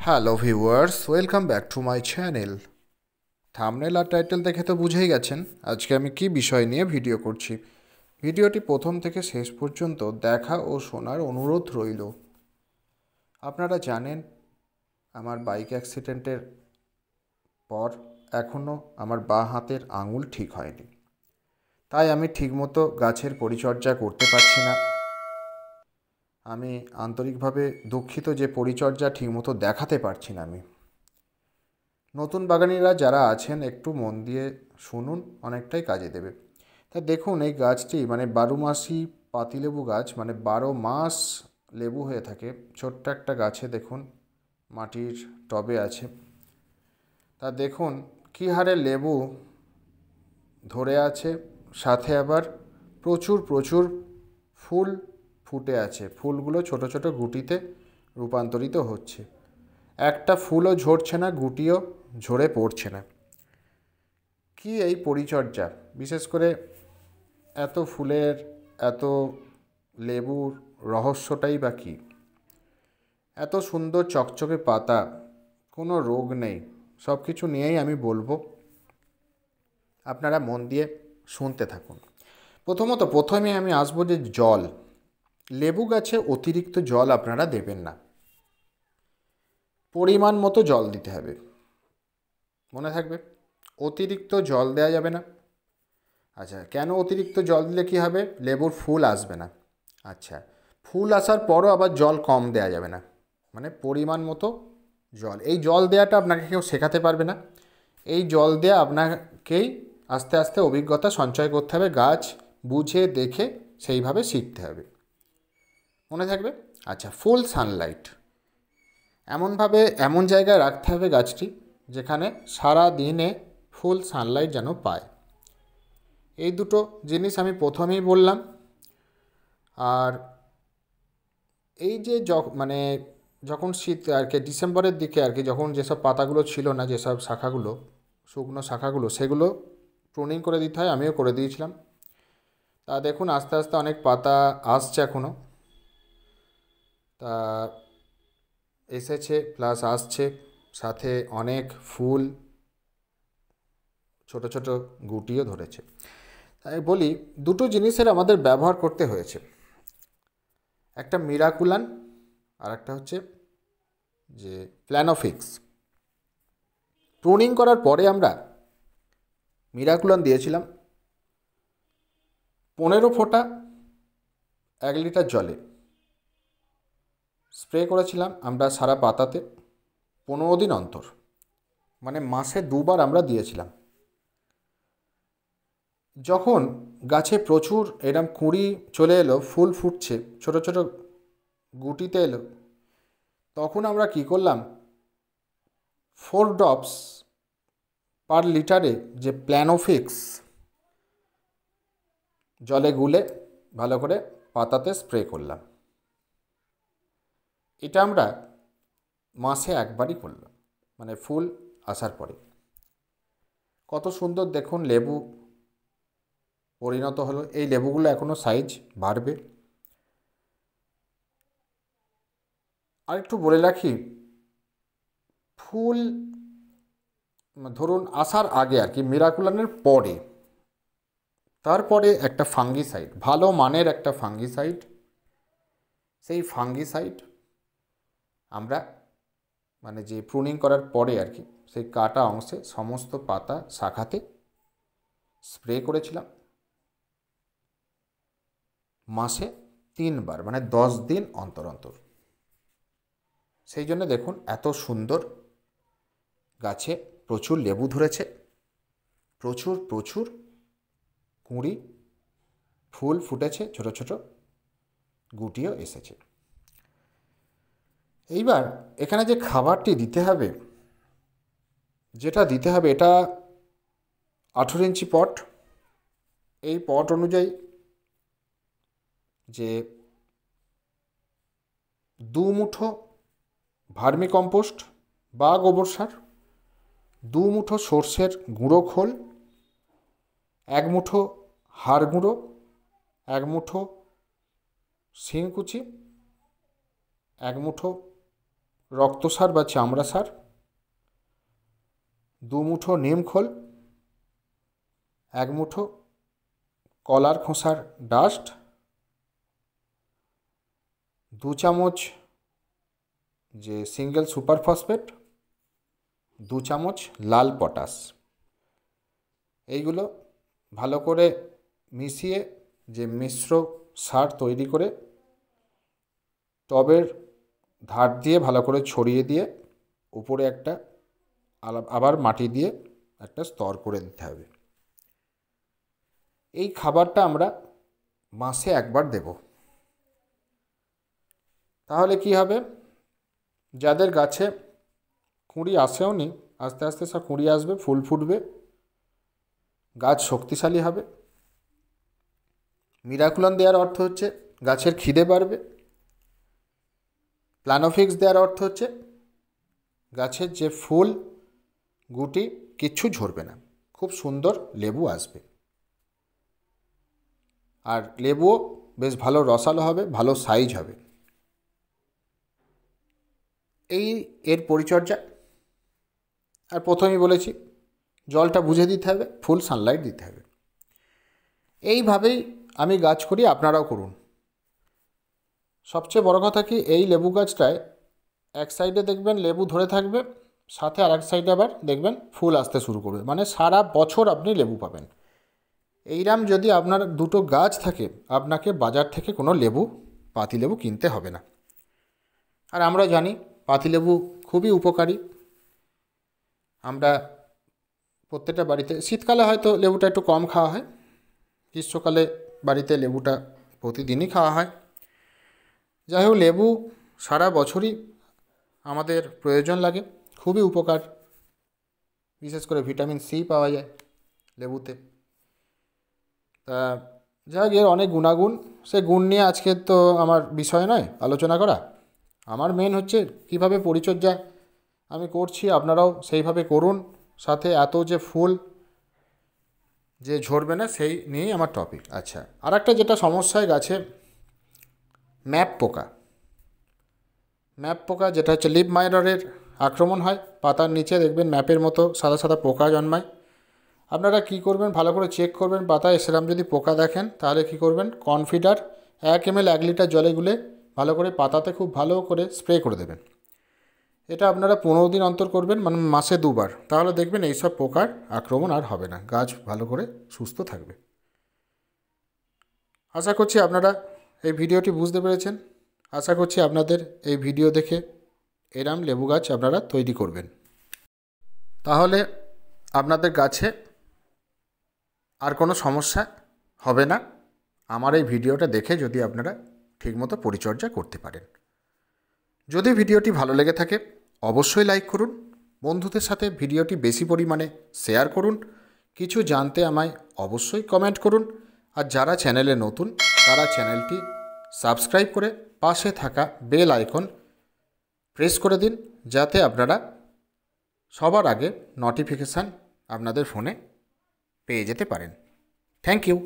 Hello viewers, welcome back to my channel. Thumbnail আর title দেখে তো বুঝেই গেছেন আজকে আমি কি বিষয় নিয়ে ভিডিও করছি। ভিডিওটি প্রথম থেকে শেষ পর্যন্ত দেখা ও শোনার অনুরোধ রইল। আপনারা জানেন আমার বাইক অ্যাক্সিডেন্টের পর এখনও আমার বাঁ হাতের আঙুল ঠিক হয়নি, তাই আমি ঠিকমতো গাছের পরিচর্যা করতে পারছি না। আমি আন্তরিকভাবে দুঃখিত যে পরিচর্যা ঠিকমতো দেখাতে পারছি না। আমি নতুন বাগানিরা যারা আছেন একটু মন দিয়ে শুনুন, অনেকটাই কাজে দেবে। তা দেখুন, এই গাছটি মানে 12 মাসি পাতিলেবু গাছ, মানে 12 মাস লেবু হয়ে থাকে। ছোট্ট একটা গাছে দেখুন মাটির টবে আছে। তা দেখুন কী হারে লেবু ধরে আছে, সাথে আবার প্রচুর প্রচুর ফুল ফুটে আছে। ফুলগুলো ছোট ছোট গুটিতে রূপান্তরিত হচ্ছে। একটা ফুলও ঝরছে না, গুটিও ঝরে পড়ছে না। কি এই পরিচর্যা! বিশেষ করে এত ফুলের, এত লেবুর রহস্যটাই বা কী? এত সুন্দর চকচকে পাতা, কোনো রোগ নেই, সব কিছু নিয়েই আমি বলবো। আপনারা মন দিয়ে শুনতে থাকুন। প্রথমে আমি আসবো যে জল। লেবু গাছে অতিরিক্ত জল আপনারা দেবেন না, পরিমাণ মতো জল দিতে হবে। মনে থাকবে, অতিরিক্ত জল দেওয়া যাবে না। আচ্ছা, কেন অতিরিক্ত জল দিলে কী হবে? লেবুর ফুল আসবে না। আচ্ছা, ফুল আসার পরও আবার জল কম দেওয়া যাবে না, মানে পরিমাণ মতো জল। এই জল দেওয়াটা আপনাকে কেউ শেখাতে পারবে না। এই জল দেওয়া আপনাকেই আস্তে আস্তে অভিজ্ঞতা সঞ্চয় করতে হবে, গাছ বুঝে দেখে সেইভাবে শিখতে হবে। মনে থাকবে? আচ্ছা, ফুল সানলাইট এমনভাবে এমন জায়গায় রাখতে হবে গাছটি যেখানে সারা দিনে ফুল সানলাইট যেন পায়। এই দুটো জিনিস আমি প্রথমেই বললাম। আর এই যে মানে যখন শীত আর কি, ডিসেম্বরের দিকে আর কি, যখন যেসব পাতাগুলো ছিল না, যেসব শাখাগুলো, শুকনো শাখাগুলো, সেগুলো প্রুনিং করে দিতে হয়। আমিও করে দিয়েছিলাম। তা দেখুন আস্তে আস্তে অনেক পাতা আসছে এখনও, তা এসেছে প্লাস আসছে, সাথে অনেক ফুল, ছোট ছোট গুটিও ধরেছে। তাই বলি, দুটো জিনিসের আমাদের ব্যবহার করতে হয়েছে। একটা মিরাকুলান, আর একটা হচ্ছে যে প্ল্যানোফিক্স। প্রুনিং করার পরে আমরা মিরাকুলান দিয়েছিলাম 15 ফোঁটা 1 লিটার জলে স্প্রে করেছিলাম আমরা সারা পাতাতে 15 দিন অন্তর, মানে মাসে 2বার আমরা দিয়েছিলাম। যখন গাছে প্রচুর এরম কুঁড়ি চলে এলো, ফুল ফুটছে, ছোট ছোট গুটিতে এলো, তখন আমরা কি করলাম, 4 ড্রপস পার লিটারে যে প্ল্যানোফিক্স জলে গুলে ভালো করে পাতাতে স্প্রে করলাম। এটা আমরা মাসে 1বারই করলাম, মানে ফুল আসার পরে। কত সুন্দর দেখুন লেবু পরিণত হলো। এই লেবুগুলো এখনও সাইজ বাড়বে। আর একটু বলে রাখি, ফুল ধরুন আসার আগে আর কি, মিরাকুলানের পরে, তারপরে একটা ফাঙ্গিসাইড, ভালো মানের একটা ফাঙ্গিসাইড, সেই ফাঙ্গিসাইড আমরা মানে যে প্রুনিং করার পরে আর কি, সেই কাটা অংশে সমস্ত পাতা শাখাতে স্প্রে করেছিলাম মাসে 3বার, মানে 10 দিন অন্তর অন্তর। সেই জন্য দেখুন এত সুন্দর গাছে প্রচুর লেবু ধরেছে, প্রচুর প্রচুর কুঁড়ি, ফুল ফুটেছে, ছোট ছোট গুটিও এসেছে। এইবার এখানে যে খাবারটি দিতে হবে, যেটা দিতে হবে, এটা 18 ইঞ্চি পট। এই পট অনুযায়ী যে 2 মুঠো ভার্মি কম্পোস্ট বা গোবর সার, 2 মুঠো সর্ষের গুঁড়ো খোল, 1 মুঠো হাড় গুঁড়ো, 1 মুঠো শিংকুচি, 1 মুঠো রক্তসার বা চামড়া সার, 2 মুঠো নিম খোল, 1 মুঠো কলার খোসার ডাস্ট, 2 চামচ যে সিঙ্গেল সুপার ফসফেট, 2 চামচ লাল পটাশ। এইগুলো ভালো করে মিশিয়ে যে মিশ্র সার তৈরি করে টবের ধার দিয়ে ভালো করে ছড়িয়ে দিয়ে উপরে একটা আবার মাটি দিয়ে একটা স্তর করে দিতে হবে। এই খাবারটা আমরা মাসে একবার দেব। তাহলে কি হবে, যাদের গাছে কুঁড়ি আসেও নি, আস্তে আস্তে সব কুঁড়ি আসবে, ফুল ফুটবে, গাছ শক্তিশালী হবে। মিরাকুলাম দেওয়ার অর্থ হচ্ছে গাছের খিদে বাড়বে। প্ল্যানোফিক্স দেওয়ার অর্থ হচ্ছে গাছের যে ফুল গুটি কিচ্ছু ঝরবে না, খুব সুন্দর লেবু আসবে, আর লেবুও বেশ ভালো রসালো হবে, ভালো সাইজ হবে। এর পরিচর্যা। আর প্রথমেই বলেছি জলটা বুঝে দিতে হবে, ফুল সানলাইট দিতে হবে। এইভাবেই আমি গাছ করি, আপনারাও করুন। সবচেয়ে বড় কথা কি, এই লেবু গাছটায় এক সাইডে দেখবেন লেবু ধরে থাকবে, সাথে আর এক সাইডে আবার দেখবেন ফুল আসতে শুরু করবে, মানে সারা বছর আপনি লেবু পাবেন। এইরকম যদি আপনার দুটো গাছ থাকে, আপনাকে বাজার থেকে কোনো পাতিলেবু কিনতে হবে না। আর আমরা জানি পাতিলেবু খুবই উপকারী। আমরা প্রত্যেকটা বাড়িতে, শীতকালে হয়তো লেবুটা একটু কম খাওয়া হয়, গ্রীষ্মকালে বাড়িতে লেবুটা প্রতিদিনই খাওয়া হয়। যাই হোক, লেবু সারা বছরই আমাদের প্রয়োজন লাগে, খুবই উপকার। বিশেষ করে ভিটামিন সি পাওয়া যায় লেবুতে। তা যাই হোক, এর অনেক গুণাগুণ, সে গুণ নিয়ে আজকে তো আমার বিষয় নয় আলোচনা করা। আমার মেন হচ্ছে কীভাবে পরিচর্যা আমি করছি, আপনারাও সেইভাবে করুন। সাথে এত যে ফুল যে ঝরবে না, সেই নিয়েই আমার টপিক। আচ্ছা, আর একটা যেটা সমস্যা হয় গাছে, ম্যাপ পোকা যেটা হচ্ছে লিফ মাইনারের আক্রমণ হয়। পাতার নিচে দেখবেন ম্যাপের মতো সাদা সাদা পোকা জন্মায়। আপনারা কি করবেন, ভালো করে চেক করবেন পাতায় সেরকম যদি পোকা দেখেন, তাহলে কি করবেন, কনফিডার 1 ml 1 লিটার জলে গুলে ভালো করে পাতাতে খুব ভালো করে স্প্রে করে দেবেন। এটা আপনারা 15 দিন অন্তর করবেন, মানে মাসে 2 বার। তাহলে দেখবেন এইসব পোকার আক্রমণ আর হবে না, গাছ ভালো করে সুস্থ থাকবে। আশা করছি আপনারা এই ভিডিওটি বুঝতে পেরেছেন। আশা করছি আপনাদের এই ভিডিও দেখে এরম লেবু গাছ আপনারা তৈরি করবেন। তাহলে আপনাদের গাছে আর কোনো সমস্যা হবে না, আমার এই ভিডিওটা দেখে যদি আপনারা ঠিকমতো পরিচর্যা করতে পারেন। যদি ভিডিওটি ভালো লেগে থাকে অবশ্যই লাইক করুন, বন্ধুদের সাথে ভিডিওটি বেশি পরিমাণে শেয়ার করুন, কিছু জানতে আমায় অবশ্যই কমেন্ট করুন। আর যারা চ্যানেলে নতুন তারা চ্যানেলটি সাবস্ক্রাইব করে পাশে থাকা বেল আইকন প্রেস করে দিন, যাতে আপনারা সবার আগে নোটিফিকেশান আপনাদের ফোনে পেয়ে যেতে পারেন। Thank you.